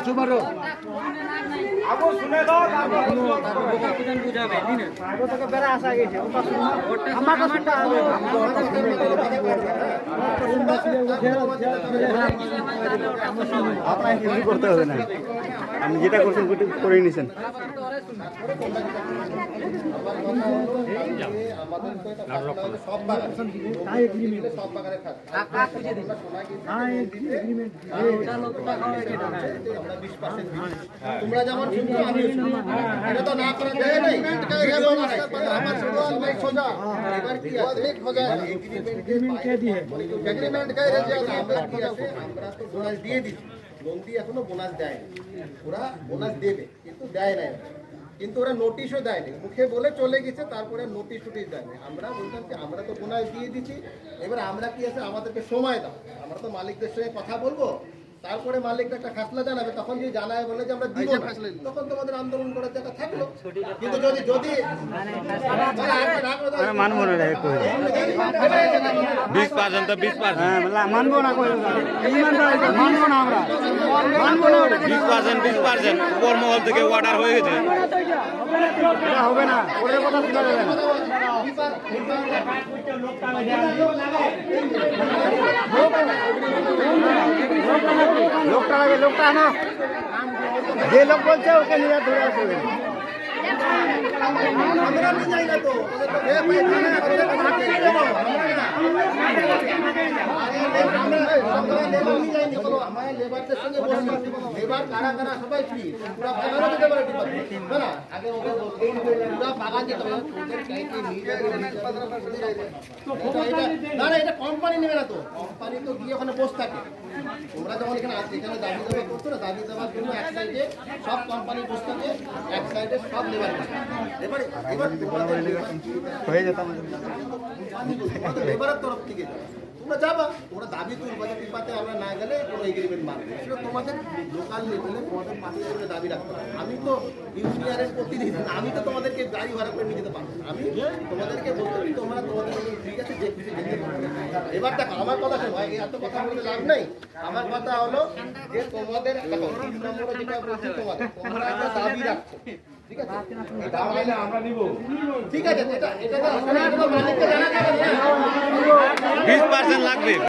চুমারো আগো শুনে দাও বুঝাবে আগো থেকে বেড়া আসা গেছে আমার কাছে আপনাকে কিছু করতে হবে না, আমি যেটা করছেন করে নিয়েছেন। তোমরা যেমন এটা তো না করে দেয় নাই আমার সোজা এবার কি আছে খোঁজা এগ্রিমেন্ট কে দিয়ে এগ্রিমেন্ট কে রেজিস্টার আমরা কি আছে আমরা তো বোনাস দিয়ে দিচ্ছি লোনটি এখনো বোনাস দেয় না ওরা বোনাস দেবে কিন্তু দেয় না কিন্তু ওরা নোটিশও দেয়নি মুখে বলে চলে গেছে তারপরে নোটিশ টোটিশ দেয়নি আমরা বলতাম যে আমরা তো বোনাস দিয়ে দিচ্ছি এবার আমরা কি আছে আমাদেরকে সময় দাও আমরা তো মালিকদের সঙ্গে কথা বলবো তারপরে মালিকটা একটা খাসলা জানাবে তখন যদি জানায় বলে যে আমরা দিব তখন তোমাদের আন্দোলন করার জায়গা থাকলো কিন্তু যদি যদি মানবো না 20% তো 20% মানবো না, মানবো না, আমরা মানবো না। 20% কর্মহল থেকে অর্ডার হয়ে গেছে, হবে না, ওদের কথা শোনা যাবে না। লোকটা লাগে, লোকটা আনো, যে লোক বলছে ওকে নিয়ে ধরে আসবে। লেবার কারা কারা সবাই ফ্রি পুরো বাগানও দিতে পারে না আগে ওদের পুরো বাগান যেতে হবে না না এটা কোম্পানি নেবে না তো কোম্পানি তো গিয়ে ওখানে বসে থাকে তোমরা যখন এখানে এখানে দাবি দাবা করছো না দাবি দাবার জন্য এক সাইডে সব কোম্পানি বসে থাকে এক সাইডে সব লেবার এবারে এবার হয়ে যেতাম লেবারের তরফ থেকে তোমরা যাবা তোমরা দাবি তুলবা যে টিপাতে আমরা না গেলে কোনো এগ্রিমেন্ট মানবে সেটা তোমাদের লোকাল লেভেলে তোমাদের পার্টির জন্য দাবি রাখতে হবে আমি তো ইউপিআরের প্রতিনিধি আমি তো তোমাদেরকে গাড়ি ভাড়া করে নিয়ে যেতে পারবো আমি তোমাদেরকে বলতে পারি তোমরা তোমাদের ঠিক আছে যে খুশি যেতে পারবে এবার দেখো আমার কথা শোনো ভাই এত কথা বলতে লাভ নেই আমার কথা হলো যে তোমাদের দেখো 3 নম্বরে যেটা বলছি তোমরা একটা দাবি রাখছো ঠিক আছে আমরা নিব ঠিক আছে এটা এটা মালিককে জানা যাবে না 20% লাগবে।